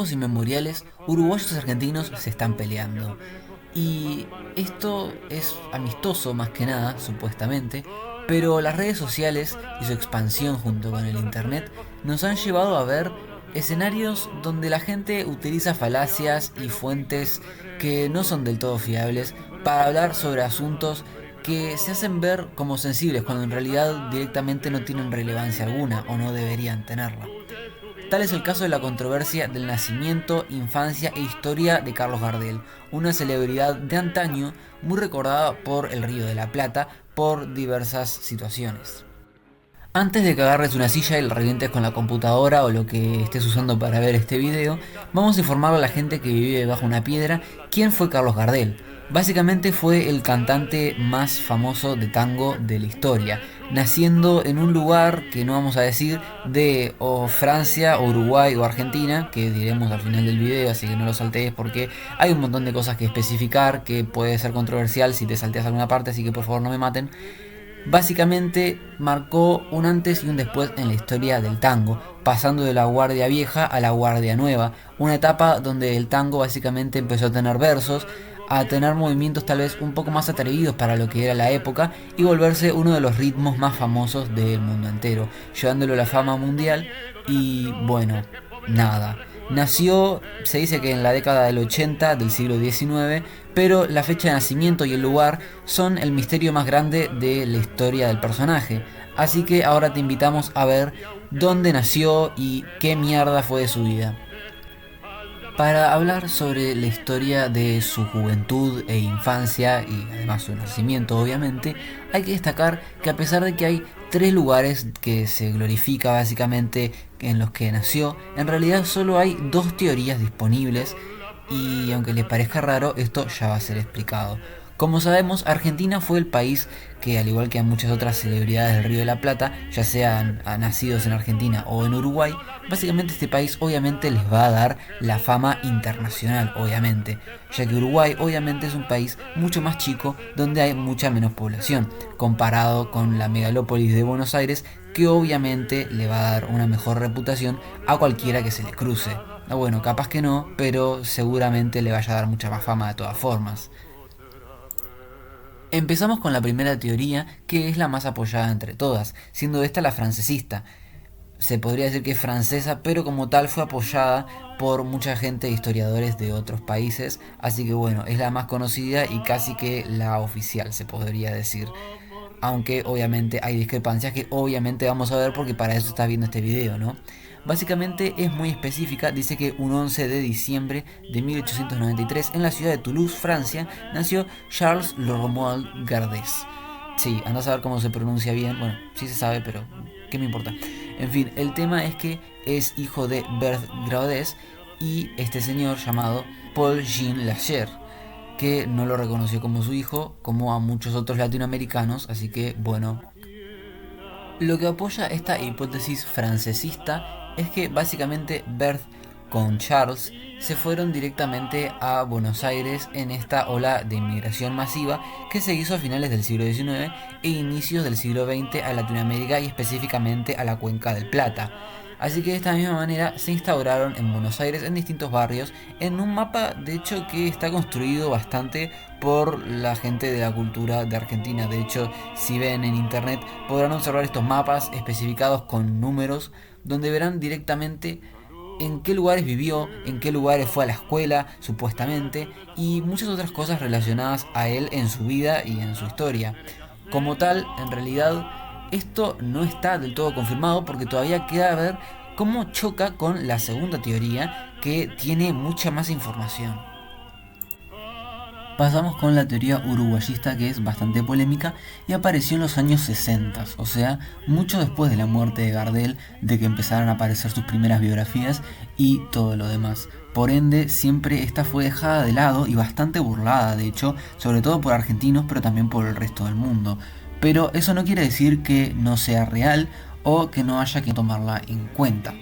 tiempos inmemoriales, uruguayos y argentinos se están peleando. Y esto es amistoso más que nada, supuestamente, pero las redes sociales y su expansión junto con el internet nos han llevado a ver escenarios donde la gente utiliza falacias y fuentes que no son del todo fiables para hablar sobre asuntos que se hacen ver como sensibles cuando en realidad directamente no tienen relevancia alguna o no deberían tenerla. Tal es el caso de la controversia del nacimiento, infancia e historia de Carlos Gardel, una celebridad de antaño muy recordada por el Río de la Plata por diversas situaciones. Antes de que agarres una silla y la revientes con la computadora o lo que estés usando para ver este video, vamos a informar a la gente que vive bajo una piedra quién fue Carlos Gardel. Básicamente fue el cantante más famoso de tango de la historia, naciendo en un lugar que no vamos a decir de o Francia, o Uruguay o Argentina, que diremos al final del video, así que no lo saltees porque hay un montón de cosas que especificar que puede ser controversial si te salteas alguna parte, así que por favor no me maten. Básicamente marcó un antes y un después en la historia del tango, pasando de la guardia vieja a la guardia nueva, una etapa donde el tango básicamente empezó a tener versos, a tener movimientos tal vez un poco más atrevidos para lo que era la época y volverse uno de los ritmos más famosos del mundo entero, llevándolo a la fama mundial y bueno, nada. Nació, se dice que en la década del 80 del siglo XIX, pero la fecha de nacimiento y el lugar son el misterio más grande de la historia del personaje. Así que ahora te invitamos a ver dónde nació y qué mierda fue de su vida. Para hablar sobre la historia de su juventud e infancia y además su nacimiento obviamente, hay que destacar que a pesar de que hay tres lugares que se glorifica básicamente en los que nació, en realidad solo hay dos teorías disponibles y aunque les parezca raro, esto ya va a ser explicado. Como sabemos, Argentina fue el país que, al igual que a muchas otras celebridades del Río de la Plata, ya sean nacidos en Argentina o en Uruguay, básicamente este país obviamente les va a dar la fama internacional, obviamente, ya que Uruguay obviamente es un país mucho más chico donde hay mucha menos población, comparado con la megalópolis de Buenos Aires, que obviamente le va a dar una mejor reputación a cualquiera que se le cruce. Bueno, capaz que no, pero seguramente le vaya a dar mucha más fama de todas formas. Empezamos con la primera teoría, que es la más apoyada entre todas, siendo esta la francesista. Se podría decir que es francesa, pero como tal fue apoyada por mucha gente e historiadores de otros países, así que bueno, es la más conocida y casi que la oficial, se podría decir. Aunque obviamente hay discrepancias que obviamente vamos a ver porque para eso estás viendo este video, ¿no? Básicamente es muy específica, dice que un 11 de diciembre de 1893 en la ciudad de Toulouse, Francia, nació Charles Romuald Gardès. Sí, anda a saber cómo se pronuncia bien, bueno, sí se sabe, pero ¿qué me importa? En fin, el tema es que es hijo de Berthe Gardès y este señor llamado Paul Jean Lacher, que no lo reconoció como su hijo, como a muchos otros latinoamericanos, así que bueno. Lo que apoya esta hipótesis francesista es que básicamente Berthe con Charles se fueron directamente a Buenos Aires en esta ola de inmigración masiva que se hizo a finales del siglo XIX e inicios del siglo XX a Latinoamérica y específicamente a la Cuenca del Plata. Así que de esta misma manera se instauraron en Buenos Aires en distintos barrios en un mapa de hecho que está construido bastante por la gente de la cultura de Argentina. De hecho, si ven en internet podrán observar estos mapas especificados con números donde verán directamente en qué lugares vivió, en qué lugares fue a la escuela, supuestamente, y muchas otras cosas relacionadas a él en su vida y en su historia. Como tal, en realidad, esto no está del todo confirmado porque todavía queda ver cómo choca con la segunda teoría que tiene mucha más información. Pasamos con la teoría uruguayista, que es bastante polémica y apareció en los años 60, o sea, mucho después de la muerte de Gardel, de que empezaron a aparecer sus primeras biografías y todo lo demás. Por ende, siempre esta fue dejada de lado y bastante burlada, de hecho, sobre todo por argentinos, pero también por el resto del mundo. Pero eso no quiere decir que no sea real o que no haya que tomarla en cuenta.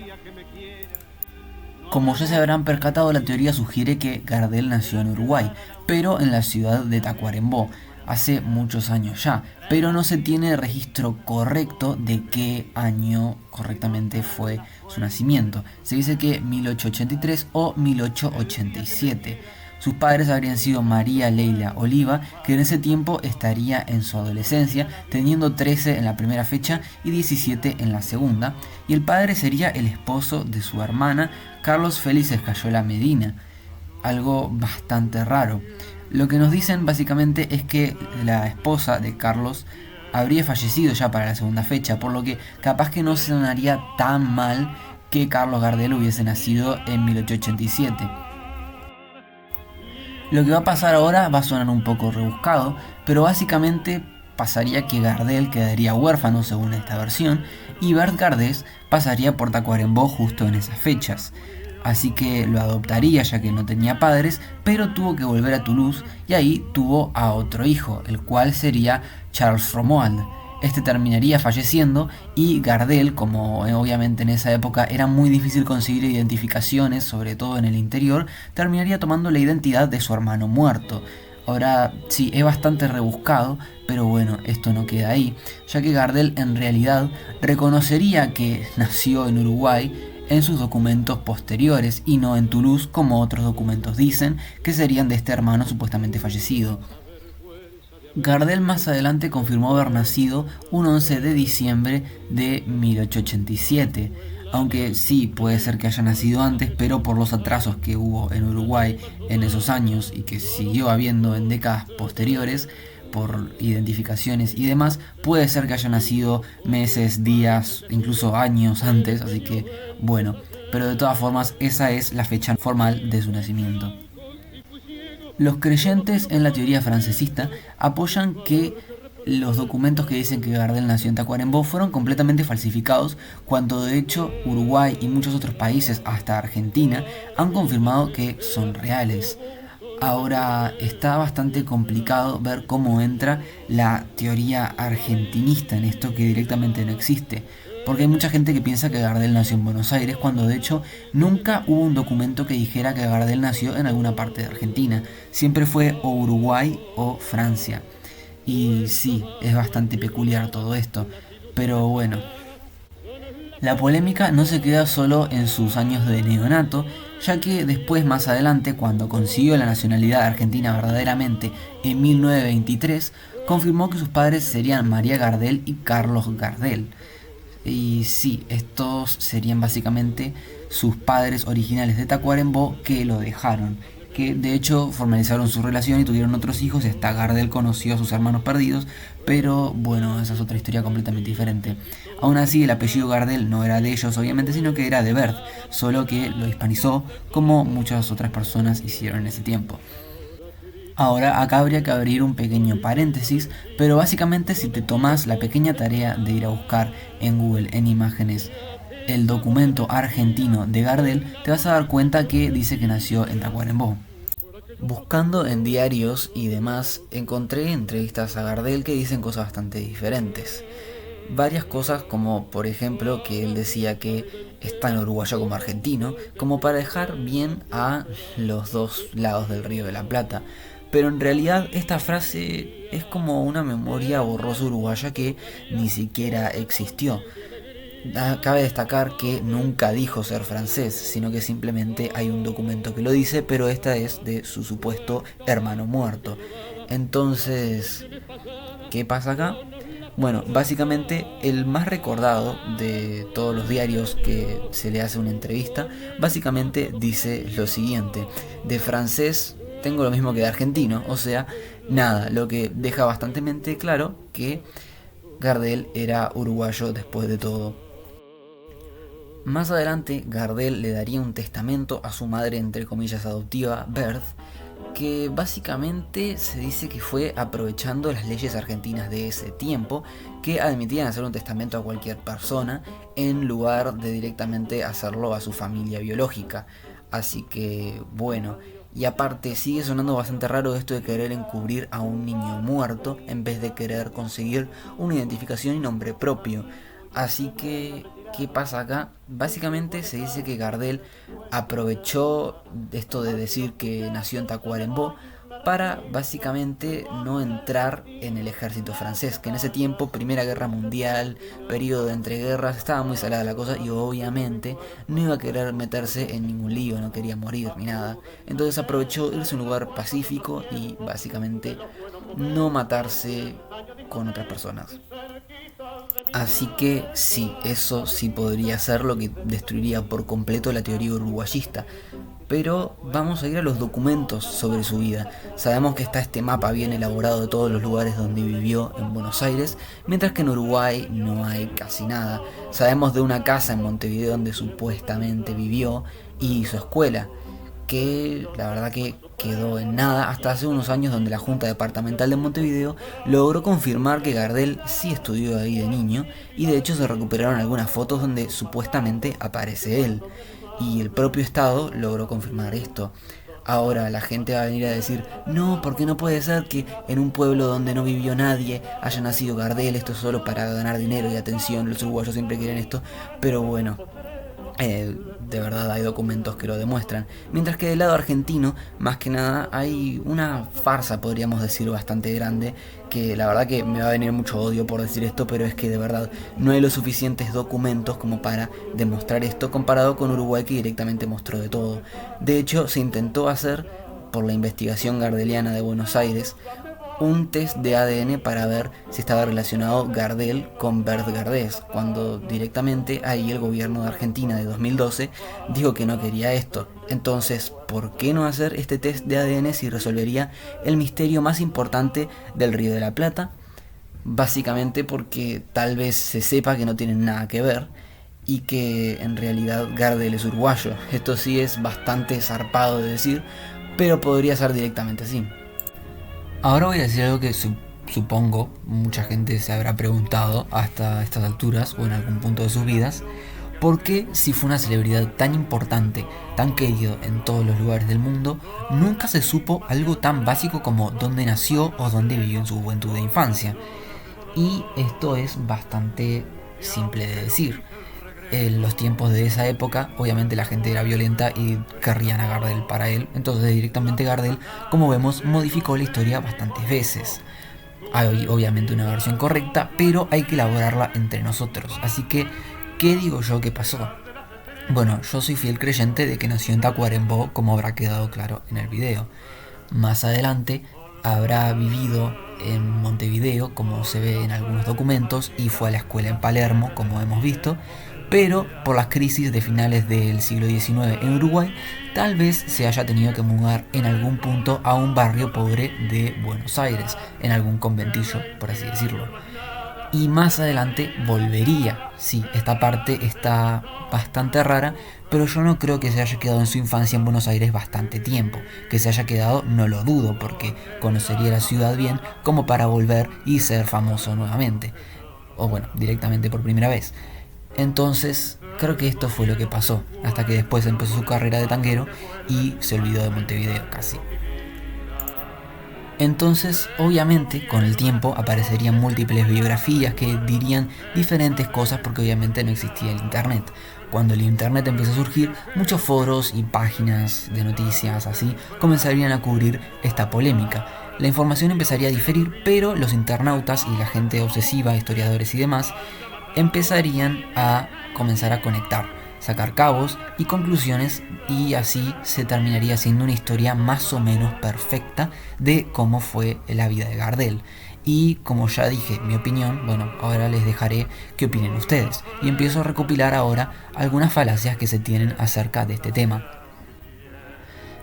Como ya se habrán percatado, la teoría sugiere que Gardel nació en Uruguay, pero en la ciudad de Tacuarembó. hace muchos años ya, pero no se tiene registro correcto de qué año correctamente fue su nacimiento. Se dice que 1883 o 1887. Sus padres habrían sido María Leila Oliva, que en ese tiempo estaría en su adolescencia, teniendo 13 en la primera fecha y 17 en la segunda, y el padre sería el esposo de su hermana, Carlos Félix Escayola Medina, algo bastante raro. Lo que nos dicen básicamente es que la esposa de Carlos habría fallecido ya para la segunda fecha, por lo que capaz que no sonaría tan mal que Carlos Gardel hubiese nacido en 1887. Lo que va a pasar ahora va a sonar un poco rebuscado, pero básicamente pasaría que Gardel quedaría huérfano según esta versión y Bert Gardés pasaría por Tacuarembó justo en esas fechas. Así que lo adoptaría ya que no tenía padres, pero tuvo que volver a Toulouse y ahí tuvo a otro hijo, el cual sería Charles Romuald. Este terminaría falleciendo y Gardel, como obviamente en esa época era muy difícil conseguir identificaciones, sobre todo en el interior, terminaría tomando la identidad de su hermano muerto. Ahora sí, es bastante rebuscado, pero bueno, esto no queda ahí, ya que Gardel en realidad reconocería que nació en Uruguay en sus documentos posteriores y no en Toulouse como otros documentos dicen que serían de este hermano supuestamente fallecido. Gardel más adelante confirmó haber nacido un 11 de diciembre de 1887, aunque sí puede ser que haya nacido antes, pero por los atrasos que hubo en Uruguay en esos años y que siguió habiendo en décadas posteriores, por identificaciones y demás, puede ser que haya nacido meses, días, incluso años antes, así que bueno, pero de todas formas esa es la fecha formal de su nacimiento. Los creyentes en la teoría francesista apoyan que los documentos que dicen que Gardel nació en Tacuarembó fueron completamente falsificados, cuando de hecho Uruguay y muchos otros países, hasta Argentina, han confirmado que son reales. Ahora está bastante complicado ver cómo entra la teoría argentinista en esto que directamente no existe. Porque hay mucha gente que piensa que Gardel nació en Buenos Aires cuando de hecho nunca hubo un documento que dijera que Gardel nació en alguna parte de Argentina. Siempre fue o Uruguay o Francia. Y sí, es bastante peculiar todo esto. Pero bueno, la polémica no se queda solo en sus años de neonato, ya que después, más adelante, cuando consiguió la nacionalidad argentina verdaderamente en 1923, confirmó que sus padres serían María Gardel y Carlos Gardel. Y sí, estos serían básicamente sus padres originales de Tacuarembó que lo dejaron. Que de hecho formalizaron su relación y tuvieron otros hijos. Hasta Gardel conoció a sus hermanos perdidos. Pero bueno, esa es otra historia completamente diferente. Aún así, el apellido Gardel no era de ellos, obviamente, sino que era de Bert. Solo que lo hispanizó, como muchas otras personas hicieron en ese tiempo. Ahora, acá habría que abrir un pequeño paréntesis, pero básicamente si te tomas la pequeña tarea de ir a buscar en Google, en imágenes, el documento argentino de Gardel, te vas a dar cuenta que dice que nació en Tacuarembó. Buscando en diarios y demás, encontré entrevistas a Gardel que dicen cosas bastante diferentes. Varias cosas como, por ejemplo, que él decía que es tan uruguayo como argentino, como para dejar bien a los dos lados del Río de la Plata. Pero en realidad esta frase es como una memoria borrosa uruguaya que ni siquiera existió. Cabe destacar que nunca dijo ser francés, sino que simplemente hay un documento que lo dice, pero esta es de su supuesto hermano muerto. Entonces, ¿qué pasa acá? Bueno, básicamente el más recordado de todos los diarios que se le hace una entrevista, básicamente dice lo siguiente: de francés tengo lo mismo que de argentino, o sea, nada, lo que deja bastante claro que Gardel era uruguayo después de todo. Más adelante, Gardel le daría un testamento a su madre, entre comillas, adoptiva, Berth, que básicamente se dice que fue aprovechando las leyes argentinas de ese tiempo, que admitían hacer un testamento a cualquier persona en lugar de directamente hacerlo a su familia biológica. Así que, bueno, y aparte sigue sonando bastante raro esto de querer encubrir a un niño muerto en vez de querer conseguir una identificación y nombre propio. Así que, ¿qué pasa acá? Básicamente se dice que Gardel aprovechó esto de decir que nació en Tacuarembó para básicamente no entrar en el ejército francés, que en ese tiempo, Primera Guerra Mundial, periodo de entreguerras, estaba muy salada la cosa y obviamente no iba a querer meterse en ningún lío, no quería morir ni nada. Entonces aprovechó irse a un lugar pacífico y básicamente no matarse con otras personas. Así que sí, eso sí podría ser lo que destruiría por completo la teoría uruguayista. Pero vamos a ir a los documentos sobre su vida. Sabemos que está este mapa bien elaborado de todos los lugares donde vivió en Buenos Aires, mientras que en Uruguay no hay casi nada. Sabemos de una casa en Montevideo donde supuestamente vivió y su escuela, que la verdad que quedó en nada hasta hace unos años, donde la Junta Departamental de Montevideo logró confirmar que Gardel sí estudió ahí de niño, y de hecho se recuperaron algunas fotos donde supuestamente aparece él, y el propio Estado logró confirmar esto. Ahora la gente va a venir a decir, no, porque no puede ser que en un pueblo donde no vivió nadie haya nacido Gardel, esto es solo para ganar dinero y atención, los uruguayos siempre quieren esto, pero bueno, de verdad hay documentos que lo demuestran. Mientras que del lado argentino, más que nada, hay una farsa, podríamos decir, bastante grande, que la verdad que me va a venir mucho odio por decir esto, pero es que de verdad no hay los suficientes documentos como para demostrar esto, comparado con Uruguay, que directamente mostró de todo. De hecho, se intentó hacer, por la investigación gardeliana de Buenos Aires, un test de ADN para ver si estaba relacionado Gardel con Bert Gardés, cuando directamente ahí el gobierno de Argentina de 2012 dijo que no quería esto. Entonces, ¿por qué no hacer este test de ADN si resolvería el misterio más importante del Río de la Plata? Básicamente porque tal vez se sepa que no tienen nada que ver y que en realidad Gardel es uruguayo. Esto sí es bastante zarpado de decir, pero podría ser directamente así. Ahora voy a decir algo que supongo mucha gente se habrá preguntado hasta estas alturas o en algún punto de sus vidas. ¿Por qué, si fue una celebridad tan importante, tan querido en todos los lugares del mundo, nunca se supo algo tan básico como dónde nació o dónde vivió en su juventud e infancia? Y esto es bastante simple de decir. En los tiempos de esa época, obviamente la gente era violenta y querrían a Gardel para él. Entonces directamente Gardel, como vemos, modificó la historia bastantes veces. Hay obviamente una versión correcta, pero hay que elaborarla entre nosotros. Así que, ¿qué digo yo que pasó? Bueno, yo soy fiel creyente de que nació en Tacuarembó, como habrá quedado claro en el video. Más adelante habrá vivido en Montevideo, como se ve en algunos documentos, y fue a la escuela en Palermo, como hemos visto. Pero por las crisis de finales del siglo XIX en Uruguay, tal vez se haya tenido que mudar en algún punto a un barrio pobre de Buenos Aires, en algún conventillo, por así decirlo. Y más adelante volvería. Sí, esta parte está bastante rara, pero yo no creo que se haya quedado en su infancia en Buenos Aires bastante tiempo. Que se haya quedado no lo dudo, porque conocería la ciudad bien como para volver y ser famoso nuevamente. O bueno, directamente por primera vez. Entonces, creo que esto fue lo que pasó, hasta que después empezó su carrera de tanguero y se olvidó de Montevideo casi. Entonces, obviamente, con el tiempo aparecerían múltiples biografías que dirían diferentes cosas, porque obviamente no existía el internet. Cuando el internet empezó a surgir, muchos foros y páginas de noticias así comenzarían a cubrir esta polémica. La información empezaría a diferir, pero los internautas y la gente obsesiva, historiadores y demás, empezarían a comenzar a conectar, sacar cabos y conclusiones, y así se terminaría siendo una historia más o menos perfecta de cómo fue la vida de Gardel. Y como ya dije mi opinión, bueno, ahora les dejaré qué opinen ustedes, y empiezo a recopilar ahora algunas falacias que se tienen acerca de este tema.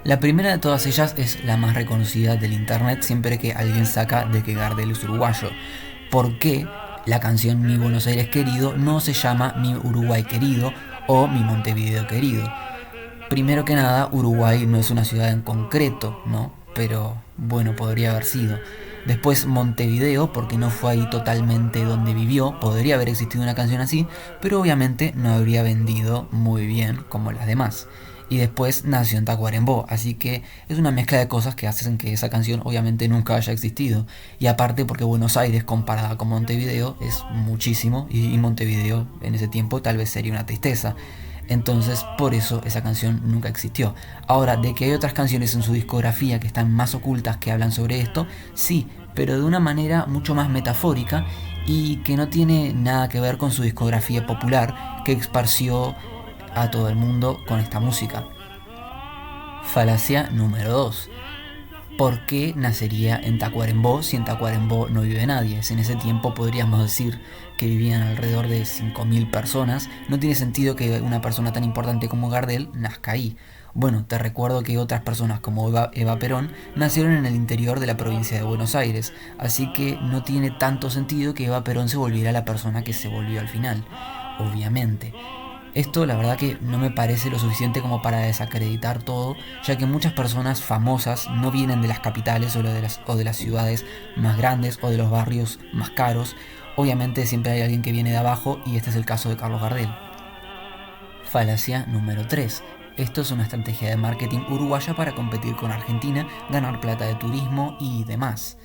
La primera de todas ellas es la más reconocida del internet siempre que alguien saca de que Gardel es uruguayo. ¿Por qué la canción Mi Buenos Aires querido no se llama Mi Uruguay querido o Mi Montevideo querido? Primero que nada, Uruguay no es una ciudad en concreto, ¿no? Pero bueno, podría haber sido. Después Montevideo, porque no fue ahí totalmente donde vivió, podría haber existido una canción así, pero obviamente no habría vendido muy bien como las demás. Y después nació en Tacuarembó, así que es una mezcla de cosas que hacen que esa canción obviamente nunca haya existido. Y aparte porque Buenos Aires comparada con Montevideo es muchísimo, y Montevideo en ese tiempo tal vez sería una tristeza. Entonces, por eso esa canción nunca existió. Ahora, de que hay otras canciones en su discografía que están más ocultas que hablan sobre esto, sí, pero de una manera mucho más metafórica y que no tiene nada que ver con su discografía popular que esparció a todo el mundo con esta música. Falacia número 2. ¿Por qué nacería en Tacuarembó si en Tacuarembó no vive nadie? Si en ese tiempo podríamos decir que vivían alrededor de 5.000 personas, no tiene sentido que una persona tan importante como Gardel nazca ahí. Bueno, te recuerdo que otras personas como Eva Perón nacieron en el interior de la provincia de Buenos Aires, así que no tiene tanto sentido que Eva Perón se volviera la persona que se volvió al final, obviamente. Esto la verdad que no me parece lo suficiente como para desacreditar todo, ya que muchas personas famosas no vienen de las capitales o de las ciudades más grandes o de los barrios más caros. Obviamente siempre hay alguien que viene de abajo y este es el caso de Carlos Gardel. Falacia número 3. Esto es una estrategia de marketing uruguaya para competir con Argentina, ganar plata de turismo y demás.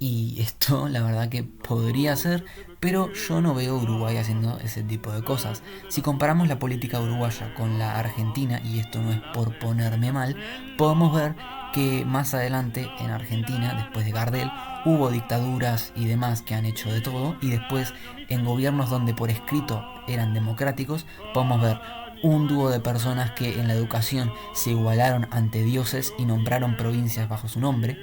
Y esto la verdad que podría ser, pero yo no veo a Uruguay haciendo ese tipo de cosas. Si comparamos la política uruguaya con la argentina, y esto no es por ponerme mal, podemos ver que más adelante en Argentina, después de Gardel, hubo dictaduras y demás que han hecho de todo, y después en gobiernos donde por escrito eran democráticos, podemos ver un dúo de personas que en la educación se igualaron ante dioses y nombraron provincias bajo su nombre.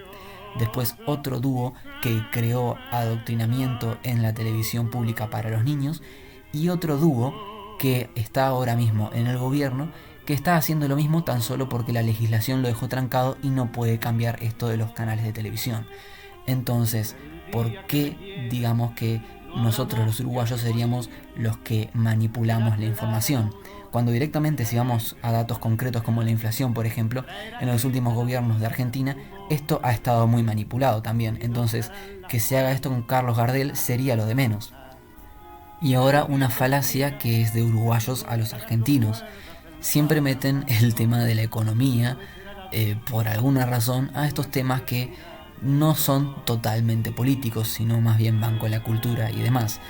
Después otro dúo que creó adoctrinamiento en la televisión pública para los niños. Y otro dúo que está ahora mismo en el gobierno, que está haciendo lo mismo tan solo porque la legislación lo dejó trancado y no puede cambiar esto de los canales de televisión. Entonces, ¿por qué digamos que nosotros los uruguayos seríamos los que manipulamos la información? Cuando directamente, si vamos a datos concretos como la inflación, por ejemplo, en los últimos gobiernos de Argentina, esto ha estado muy manipulado también. Entonces, que se haga esto con Carlos Gardel sería lo de menos. Y ahora una falacia que es de uruguayos a los argentinos. Siempre meten el tema de la economía, por alguna razón, a estos temas que no son totalmente políticos, sino más bien van con la cultura y demás.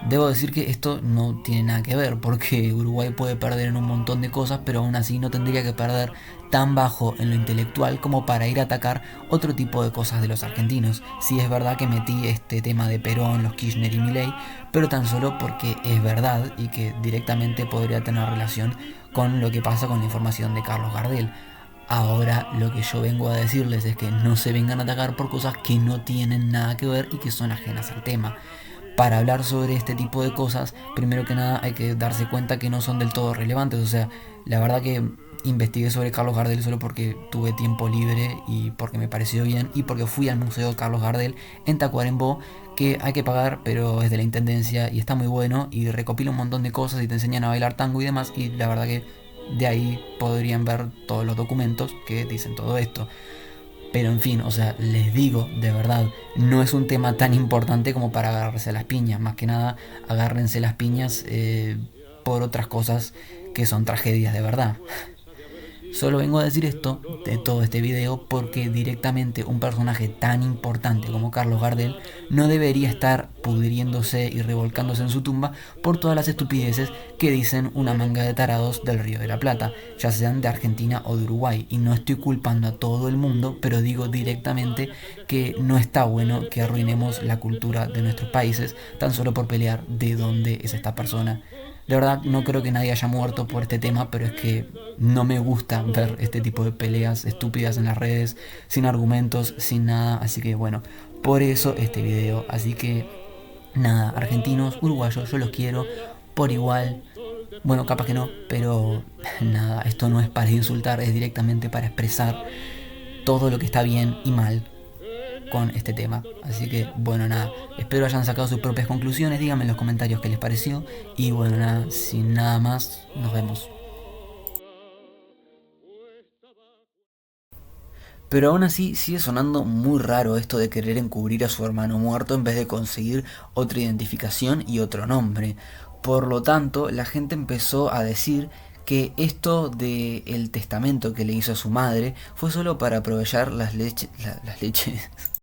Debo decir que esto no tiene nada que ver, porque Uruguay puede perder en un montón de cosas, pero aún así no tendría que perder tan bajo en lo intelectual como para ir a atacar otro tipo de cosas de los argentinos. Sí es verdad que metí este tema de Perón, los Kirchner y Milei, pero tan solo porque es verdad y que directamente podría tener relación con lo que pasa con la información de Carlos Gardel. Ahora lo que yo vengo a decirles es que no se vengan a atacar por cosas que no tienen nada que ver y que son ajenas al tema. Para hablar sobre este tipo de cosas, primero que nada hay que darse cuenta que no son del todo relevantes. O sea, la verdad que investigué sobre Carlos Gardel solo porque tuve tiempo libre y porque me pareció bien y porque fui al Museo Carlos Gardel en Tacuarembó, que hay que pagar, pero es de la Intendencia y está muy bueno y recopila un montón de cosas y te enseñan a bailar tango y demás, y la verdad que de ahí podrían ver todos los documentos que dicen todo esto. Pero en fin, o sea, les digo, de verdad, no es un tema tan importante como para agarrarse a las piñas. Más que nada, agárrense las piñas por otras cosas que son tragedias de verdad. Solo vengo a decir esto de todo este video porque directamente un personaje tan importante como Carlos Gardel no debería estar pudriéndose y revolcándose en su tumba por todas las estupideces que dicen una manga de tarados del Río de la Plata, ya sean de Argentina o de Uruguay. Y no estoy culpando a todo el mundo, pero digo directamente que no está bueno que arruinemos la cultura de nuestros países tan solo por pelear de dónde es esta persona. De verdad no creo que nadie haya muerto por este tema, pero es que no me gusta ver este tipo de peleas estúpidas en las redes, sin argumentos, sin nada. Así que bueno, por eso este video. Así que nada, argentinos, uruguayos, yo los quiero por igual. Bueno, capaz que no, pero nada, esto no es para insultar, es directamente para expresar todo lo que está bien y mal con este tema. Así que bueno, nada, espero hayan sacado sus propias conclusiones, díganme en los comentarios qué les pareció y bueno, nada, sin nada más, nos vemos. Pero aún así sigue sonando muy raro esto de querer encubrir a su hermano muerto en vez de conseguir otra identificación y otro nombre. Por lo tanto, la gente empezó a decir que esto del testamento que le hizo a su madre fue solo para aprovechar las leches